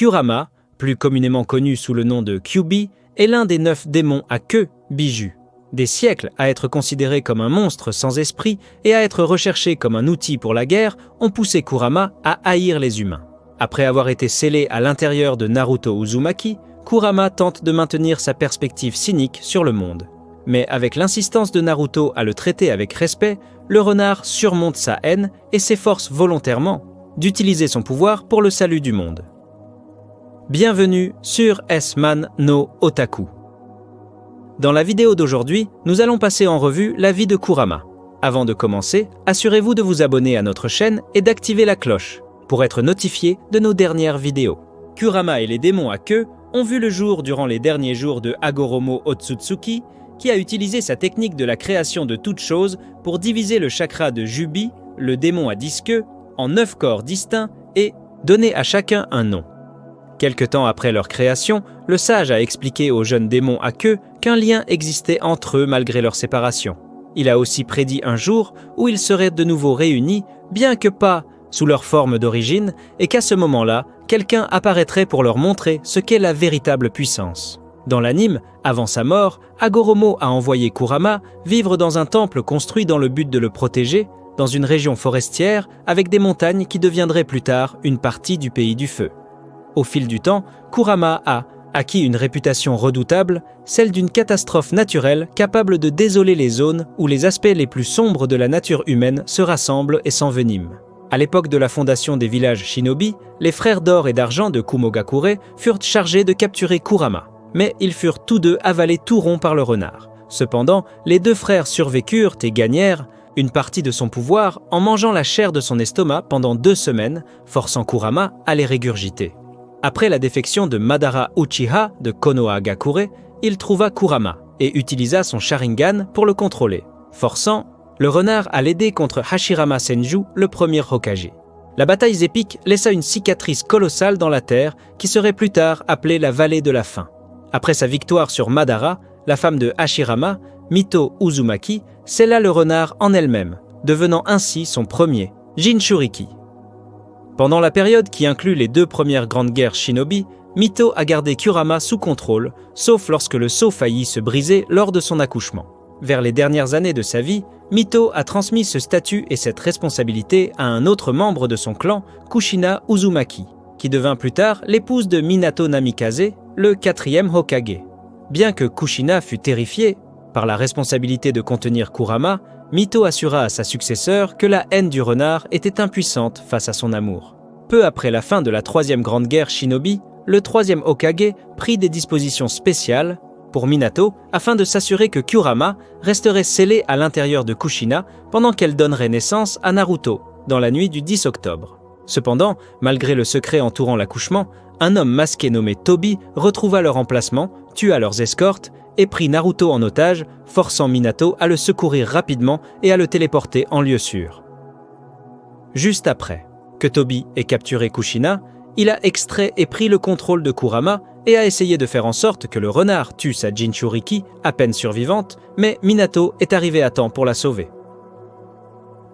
Kurama, plus communément connu sous le nom de Kyuubi, est l'un des 9 démons à queue Biju. Des siècles à être considéré comme un monstre sans esprit et à être recherché comme un outil pour la guerre ont poussé Kurama à haïr les humains. Après avoir été scellé à l'intérieur de Naruto Uzumaki, Kurama tente de maintenir sa perspective cynique sur le monde. Mais avec l'insistance de Naruto à le traiter avec respect, le renard surmonte sa haine et s'efforce volontairement d'utiliser son pouvoir pour le salut du monde. Bienvenue sur S-Man no Otaku. Dans la vidéo d'aujourd'hui, nous allons passer en revue la vie de Kurama. Avant de commencer, assurez-vous de vous abonner à notre chaîne et d'activer la cloche pour être notifié de nos dernières vidéos. Kurama et les démons à queue ont vu le jour durant les derniers jours de Hagoromo Otsutsuki, qui a utilisé sa technique de la création de toutes choses pour diviser le chakra de Jubi, le démon à 10 queues, en 9 corps distincts et donner à chacun un nom. Quelque temps après leur création, le sage a expliqué aux jeunes démons à queue qu'un lien existait entre eux malgré leur séparation. Il a aussi prédit un jour où ils seraient de nouveau réunis, bien que pas sous leur forme d'origine, et qu'à ce moment-là, quelqu'un apparaîtrait pour leur montrer ce qu'est la véritable puissance. Dans l'anime, avant sa mort, Hagoromo a envoyé Kurama vivre dans un temple construit dans le but de le protéger, dans une région forestière avec des montagnes qui deviendraient plus tard une partie du pays du feu. Au fil du temps, Kurama a acquis une réputation redoutable, celle d'une catastrophe naturelle capable de désoler les zones où les aspects les plus sombres de la nature humaine se rassemblent et s'enveniment. À l'époque de la fondation des villages shinobi, les frères d'or et d'argent de Kumogakure furent chargés de capturer Kurama, mais ils furent tous deux avalés tout rond par le renard. Cependant, les 2 frères survécurent et gagnèrent une partie de son pouvoir en mangeant la chair de son estomac pendant 2 semaines, forçant Kurama à les régurgiter. Après la défection de Madara Uchiha de Konohagakure, il trouva Kurama et utilisa son Sharingan pour le contrôler, forçant le renard à l'aider contre Hashirama Senju, le premier Hokage. La bataille épique laissa une cicatrice colossale dans la terre qui serait plus tard appelée la vallée de la faim. Après sa victoire sur Madara, la femme de Hashirama, Mito Uzumaki, scella le renard en elle-même, devenant ainsi son premier Jinchuriki. Pendant la période qui inclut les 2 premières grandes guerres shinobi, Mito a gardé Kurama sous contrôle, sauf lorsque le sceau faillit se briser lors de son accouchement. Vers les dernières années de sa vie, Mito a transmis ce statut et cette responsabilité à un autre membre de son clan, Kushina Uzumaki, qui devint plus tard l'épouse de Minato Namikaze, le 4e Hokage. Bien que Kushina fût terrifié par la responsabilité de contenir Kurama, Mito assura à sa successeur que la haine du renard était impuissante face à son amour. Peu après la fin de la 3e grande guerre shinobi, le 3e Hokage prit des dispositions spéciales pour Minato afin de s'assurer que Kurama resterait scellée à l'intérieur de Kushina pendant qu'elle donnerait naissance à Naruto dans la nuit du 10 octobre. Cependant, malgré le secret entourant l'accouchement, un homme masqué nommé Tobi retrouva leur emplacement, tua leurs escortes et prit Naruto en otage, forçant Minato à le secourir rapidement et à le téléporter en lieu sûr. Juste après que Tobi ait capturé Kushina, il a extrait et pris le contrôle de Kurama et a essayé de faire en sorte que le renard tue sa Jinchuriki, à peine survivante, mais Minato est arrivé à temps pour la sauver.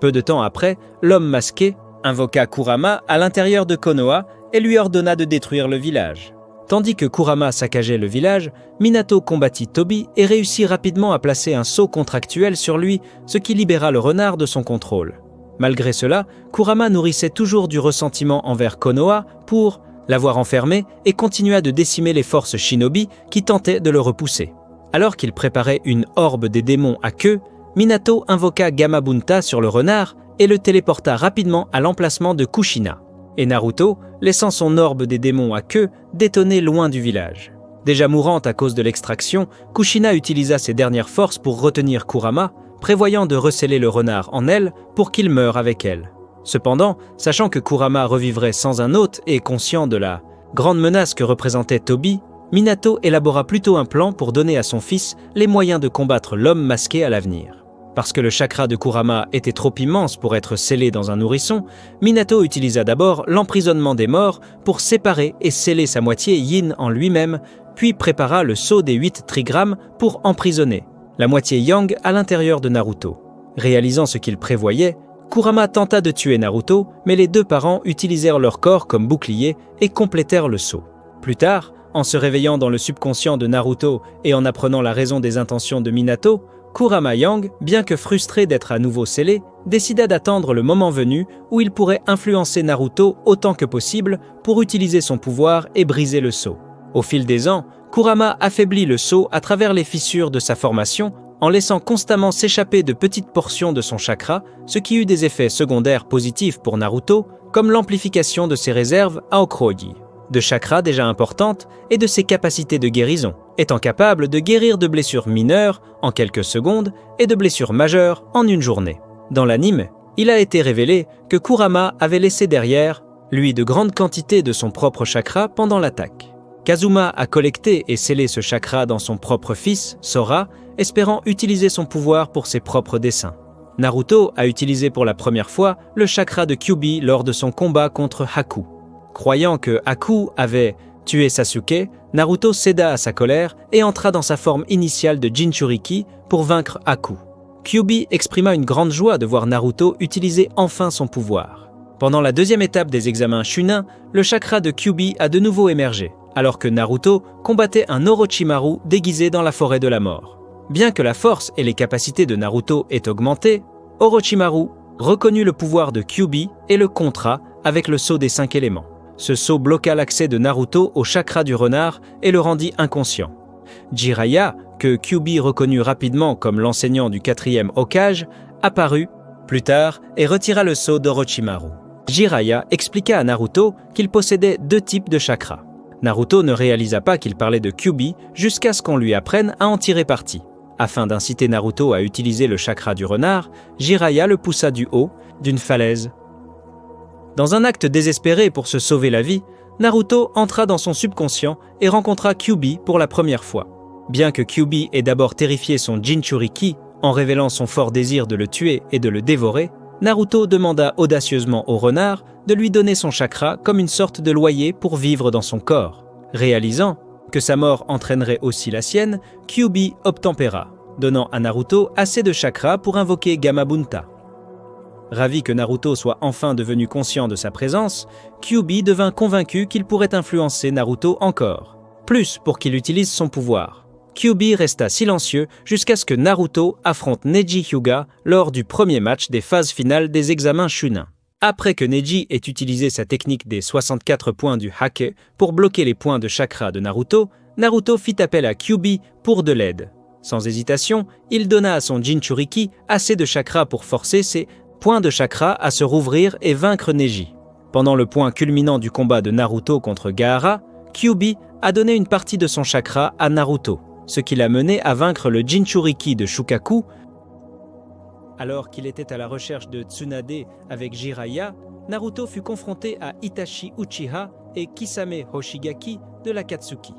Peu de temps après, l'homme masqué invoqua Kurama à l'intérieur de Konoha et lui ordonna de détruire le village. Tandis que Kurama saccageait le village, Minato combattit Tobi et réussit rapidement à placer un sceau contractuel sur lui, ce qui libéra le renard de son contrôle. Malgré cela, Kurama nourrissait toujours du ressentiment envers Konoha pour l'avoir enfermé et continua de décimer les forces shinobi qui tentaient de le repousser. Alors qu'il préparait une orbe des démons à queue, Minato invoqua Gamabunta sur le renard et le téléporta rapidement à l'emplacement de Kushina. Et Naruto, laissant son orbe des démons à queue, détonner loin du village. Déjà mourante à cause de l'extraction, Kushina utilisa ses dernières forces pour retenir Kurama, prévoyant de recéler le renard en elle pour qu'il meure avec elle. Cependant, sachant que Kurama revivrait sans un hôte et conscient de la grande menace que représentait Tobi, Minato élabora plutôt un plan pour donner à son fils les moyens de combattre l'homme masqué à l'avenir. Parce que le chakra de Kurama était trop immense pour être scellé dans un nourrisson, Minato utilisa d'abord l'emprisonnement des morts pour séparer et sceller sa moitié yin en lui-même, puis prépara le sceau des 8 trigrammes pour emprisonner la moitié yang à l'intérieur de Naruto. Réalisant ce qu'il prévoyait, Kurama tenta de tuer Naruto, mais les deux parents utilisèrent leur corps comme bouclier et complétèrent le saut. Plus tard, en se réveillant dans le subconscient de Naruto et en apprenant la raison des intentions de Minato, Kurama Yang, bien que frustré d'être à nouveau scellé, décida d'attendre le moment venu où il pourrait influencer Naruto autant que possible pour utiliser son pouvoir et briser le sceau. Au fil des ans, Kurama affaiblit le sceau à travers les fissures de sa formation en laissant constamment s'échapper de petites portions de son chakra, ce qui eut des effets secondaires positifs pour Naruto, comme l'amplification de ses réserves à Aokroji, de chakras déjà importantes et de ses capacités de guérison, étant capable de guérir de blessures mineures en quelques secondes et de blessures majeures en une journée. Dans l'anime, il a été révélé que Kurama avait laissé derrière, lui, de grandes quantités de son propre chakra pendant l'attaque. Kazuma a collecté et scellé ce chakra dans son propre fils, Sora, espérant utiliser son pouvoir pour ses propres desseins. Naruto a utilisé pour la première fois le chakra de Kyuubi lors de son combat contre Haku. Croyant que Haku avait tué Sasuke, Naruto céda à sa colère et entra dans sa forme initiale de Jinchuriki pour vaincre Haku. Kyuubi exprima une grande joie de voir Naruto utiliser enfin son pouvoir. Pendant la deuxième étape des examens Chunin, le chakra de Kyuubi a de nouveau émergé, alors que Naruto combattait un Orochimaru déguisé dans la forêt de la mort. Bien que la force et les capacités de Naruto aient augmenté, Orochimaru reconnut le pouvoir de Kyuubi et le contra avec le sceau des 5 éléments. Ce sceau bloqua l'accès de Naruto au chakra du renard et le rendit inconscient. Jiraiya, que Kyuubi reconnut rapidement comme l'enseignant du 4e Hokage, apparut plus tard et retira le sceau d'Orochimaru. Jiraiya expliqua à Naruto qu'il possédait 2 types de chakras. Naruto ne réalisa pas qu'il parlait de Kyuubi jusqu'à ce qu'on lui apprenne à en tirer parti. Afin d'inciter Naruto à utiliser le chakra du renard, Jiraiya le poussa du haut d'une falaise. Dans un acte désespéré pour se sauver la vie, Naruto entra dans son subconscient et rencontra Kyuubi pour la première fois. Bien que Kyuubi ait d'abord terrifié son Jinchuriki en révélant son fort désir de le tuer et de le dévorer, Naruto demanda audacieusement au renard de lui donner son chakra comme une sorte de loyer pour vivre dans son corps. Réalisant que sa mort entraînerait aussi la sienne, Kyuubi obtempéra, donnant à Naruto assez de chakra pour invoquer Gamabunta. Ravi que Naruto soit enfin devenu conscient de sa présence, Kyuubi devint convaincu qu'il pourrait influencer Naruto encore, plus pour qu'il utilise son pouvoir. Kyuubi resta silencieux jusqu'à ce que Naruto affronte Neji Hyuga lors du premier match des phases finales des examens Chunin. Après que Neji ait utilisé sa technique des 64 points du Hake pour bloquer les points de chakra de Naruto, Naruto fit appel à Kyuubi pour de l'aide. Sans hésitation, il donna à son Jinchuriki assez de chakra pour forcer ses points de chakra à se rouvrir et vaincre Neji. Pendant le point culminant du combat de Naruto contre Gaara, Kyuubi a donné une partie de son chakra à Naruto, ce qui l'a mené à vaincre le Jinchuriki de Shukaku. Alors qu'il était à la recherche de Tsunade avec Jiraiya, Naruto fut confronté à Itachi Uchiha et Kisame Hoshigaki de l'Akatsuki.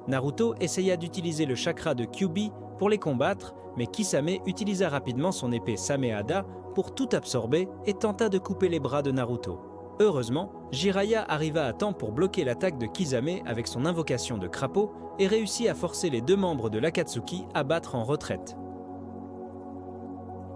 Naruto essaya d'utiliser le chakra de Kyuubi pour les combattre, mais Kisame utilisa rapidement son épée Sameada pour tout absorber et tenta de couper les bras de Naruto. Heureusement, Jiraiya arriva à temps pour bloquer l'attaque de Kisame avec son invocation de crapaud et réussit à forcer les 2 membres de l'Akatsuki à battre en retraite.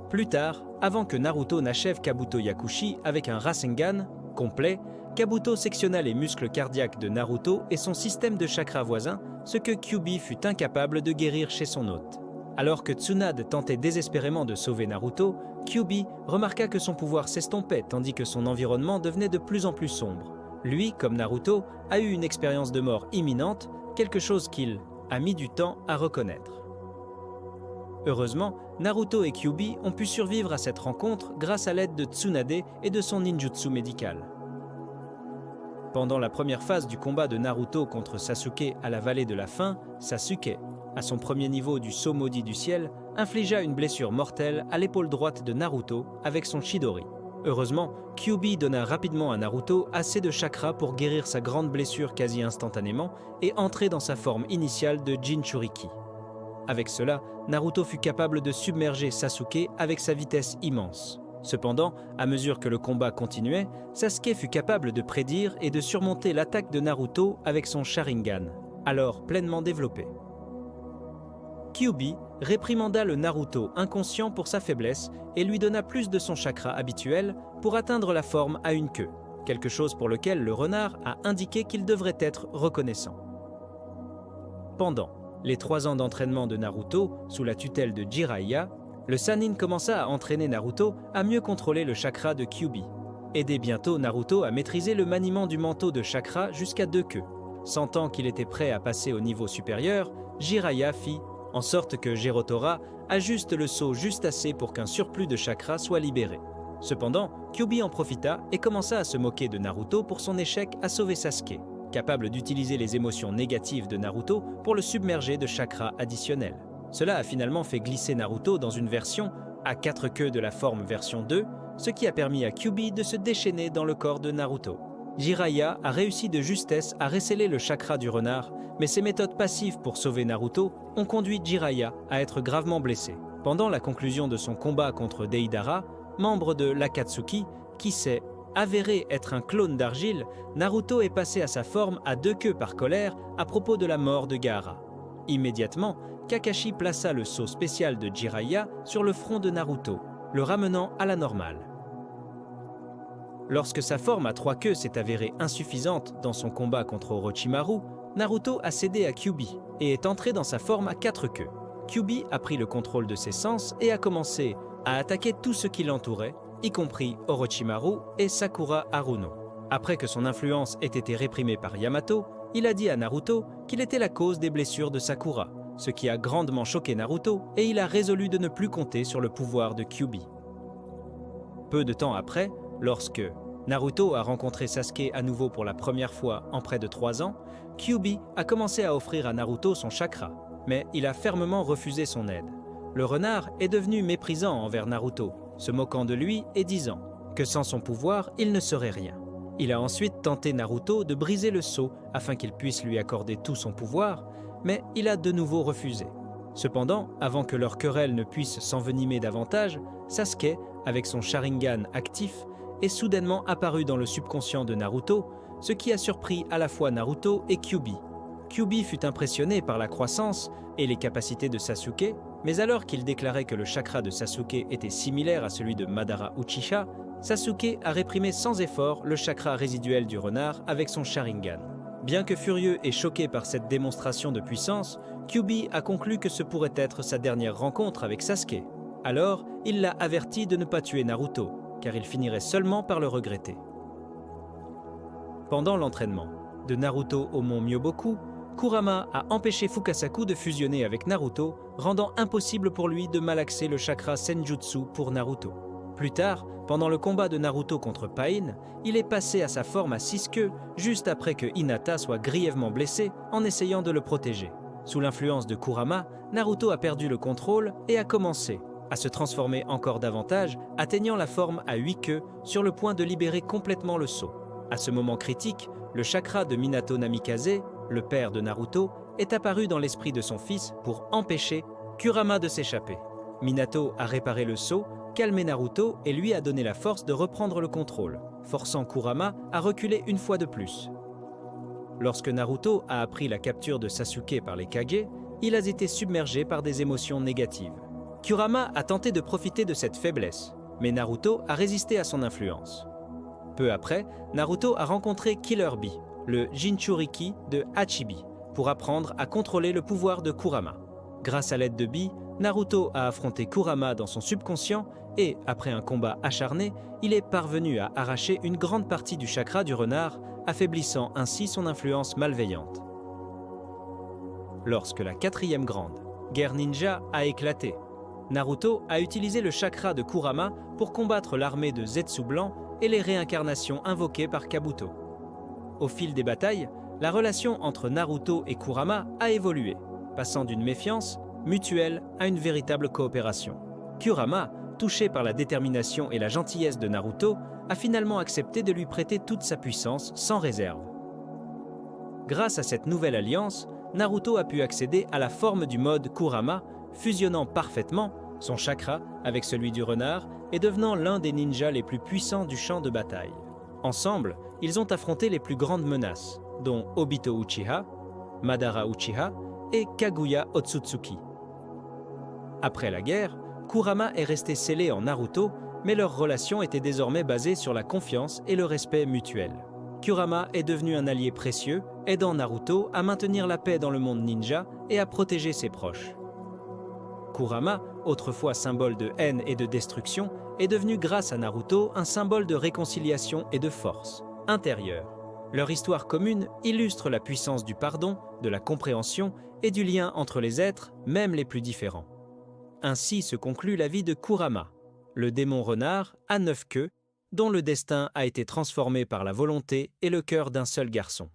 Plus tard, avant que Naruto n'achève Kabuto Yakushi avec un Rasengan complet, Kabuto sectionna les muscles cardiaques de Naruto et son système de chakra voisin, ce que Kyuubi fut incapable de guérir chez son hôte. Alors que Tsunade tentait désespérément de sauver Naruto, Kyuubi remarqua que son pouvoir s'estompait tandis que son environnement devenait de plus en plus sombre. Lui, comme Naruto, a eu une expérience de mort imminente, quelque chose qu'il a mis du temps à reconnaître. Heureusement, Naruto et Kyuubi ont pu survivre à cette rencontre grâce à l'aide de Tsunade et de son ninjutsu médical. Pendant la première phase du combat de Naruto contre Sasuke à la vallée de la faim, Sasuke, à son premier niveau du saut maudit du ciel, infligea une blessure mortelle à l'épaule droite de Naruto avec son Chidori. Heureusement, Kyuubi donna rapidement à Naruto assez de chakra pour guérir sa grande blessure quasi instantanément et entrer dans sa forme initiale de Jinchuriki. Avec cela, Naruto fut capable de submerger Sasuke avec sa vitesse immense. Cependant, à mesure que le combat continuait, Sasuke fut capable de prédire et de surmonter l'attaque de Naruto avec son Sharingan, alors pleinement développé. Kyuubi réprimanda le Naruto inconscient pour sa faiblesse et lui donna plus de son chakra habituel pour atteindre la forme à une queue, quelque chose pour lequel le renard a indiqué qu'il devrait être reconnaissant. Pendant les 3 ans d'entraînement de Naruto sous la tutelle de Jiraiya, le Sannin commença à entraîner Naruto à mieux contrôler le chakra de Kyuubi. Aidé bientôt Naruto à maîtriser le maniement du manteau de chakra jusqu'à 2 queues. Sentant qu'il était prêt à passer au niveau supérieur, Jiraiya fit en sorte que Gerotora ajuste le seau juste assez pour qu'un surplus de chakra soit libéré. Cependant, Kyuubi en profita et commença à se moquer de Naruto pour son échec à sauver Sasuke, capable d'utiliser les émotions négatives de Naruto pour le submerger de chakra additionnel. Cela a finalement fait glisser Naruto dans une version à 4 queues de la forme version 2, ce qui a permis à Kyuubi de se déchaîner dans le corps de Naruto. Jiraiya a réussi de justesse à recéler le chakra du renard, mais ses méthodes passives pour sauver Naruto ont conduit Jiraiya à être gravement blessé. Pendant la conclusion de son combat contre Deidara, membre de l'Akatsuki, qui s'est avéré être un clone d'argile, Naruto est passé à sa forme à 2 queues par colère à propos de la mort de Gaara. Immédiatement, Kakashi plaça le sceau spécial de Jiraiya sur le front de Naruto, le ramenant à la normale. Lorsque sa forme à 3 queues s'est avérée insuffisante dans son combat contre Orochimaru, Naruto a cédé à Kyuubi et est entré dans sa forme à 4 queues. Kyuubi a pris le contrôle de ses sens et a commencé à attaquer tout ce qui l'entourait, y compris Orochimaru et Sakura Haruno. Après que son influence ait été réprimée par Yamato, il a dit à Naruto qu'il était la cause des blessures de Sakura, ce qui a grandement choqué Naruto et il a résolu de ne plus compter sur le pouvoir de Kyuubi. Peu de temps après, lorsque Naruto a rencontré Sasuke à nouveau pour la première fois en près de 3 ans, Kyuubi a commencé à offrir à Naruto son chakra, mais il a fermement refusé son aide. Le renard est devenu méprisant envers Naruto, se moquant de lui et disant que sans son pouvoir, il ne serait rien. Il a ensuite tenté Naruto de briser le sceau afin qu'il puisse lui accorder tout son pouvoir, mais il a de nouveau refusé. Cependant, avant que leur querelle ne puisse s'envenimer davantage, Sasuke, avec son Sharingan actif, est soudainement apparu dans le subconscient de Naruto, ce qui a surpris à la fois Naruto et Kyuubi. Kyuubi fut impressionné par la croissance et les capacités de Sasuke, mais alors qu'il déclarait que le chakra de Sasuke était similaire à celui de Madara Uchiha, Sasuke a réprimé sans effort le chakra résiduel du renard avec son Sharingan. Bien que furieux et choqué par cette démonstration de puissance, Kyuubi a conclu que ce pourrait être sa dernière rencontre avec Sasuke. Alors, il l'a averti de ne pas tuer Naruto, car il finirait seulement par le regretter. Pendant l'entraînement de Naruto au mont Myoboku, Kurama a empêché Fukasaku de fusionner avec Naruto, rendant impossible pour lui de malaxer le chakra Senjutsu pour Naruto. Plus tard, pendant le combat de Naruto contre Pain, il est passé à sa forme à 6 queues juste après que Hinata soit grièvement blessé en essayant de le protéger. Sous l'influence de Kurama, Naruto a perdu le contrôle et a commencé à se transformer encore davantage, atteignant la forme à 8 queues sur le point de libérer complètement le sceau. À ce moment critique, le chakra de Minato Namikaze, le père de Naruto, est apparu dans l'esprit de son fils pour empêcher Kurama de s'échapper. Minato a réparé le sceau, calmé Naruto et lui a donné la force de reprendre le contrôle, forçant Kurama à reculer une fois de plus. Lorsque Naruto a appris la capture de Sasuke par les Kage, il a été submergé par des émotions négatives. Kurama a tenté de profiter de cette faiblesse, mais Naruto a résisté à son influence. Peu après, Naruto a rencontré Killer Bee, le Jinchuriki de Hachibi, pour apprendre à contrôler le pouvoir de Kurama. Grâce à l'aide de Bee, Naruto a affronté Kurama dans son subconscient et, après un combat acharné, il est parvenu à arracher une grande partie du chakra du renard, affaiblissant ainsi son influence malveillante. Lorsque la 4e grande guerre ninja a éclaté, Naruto a utilisé le chakra de Kurama pour combattre l'armée de Zetsu Blanc et les réincarnations invoquées par Kabuto. Au fil des batailles, la relation entre Naruto et Kurama a évolué, passant d'une méfiance mutuelle à une véritable coopération. Kurama, touché par la détermination et la gentillesse de Naruto, a finalement accepté de lui prêter toute sa puissance sans réserve. Grâce à cette nouvelle alliance, Naruto a pu accéder à la forme du mode Kurama, fusionnant parfaitement son chakra avec celui du renard et devenant l'un des ninjas les plus puissants du champ de bataille. Ensemble, ils ont affronté les plus grandes menaces, dont Obito Uchiha, Madara Uchiha et Kaguya Otsutsuki. Après la guerre, Kurama est resté scellé en Naruto, mais leur relation était désormais basée sur la confiance et le respect mutuel. Kurama est devenu un allié précieux, aidant Naruto à maintenir la paix dans le monde ninja et à protéger ses proches. Kurama, autrefois symbole de haine et de destruction, est devenu grâce à Naruto un symbole de réconciliation et de force intérieure. Leur histoire commune illustre la puissance du pardon, de la compréhension et du lien entre les êtres, même les plus différents. Ainsi se conclut la vie de Kurama, le démon renard à 9 queues, dont le destin a été transformé par la volonté et le cœur d'un seul garçon.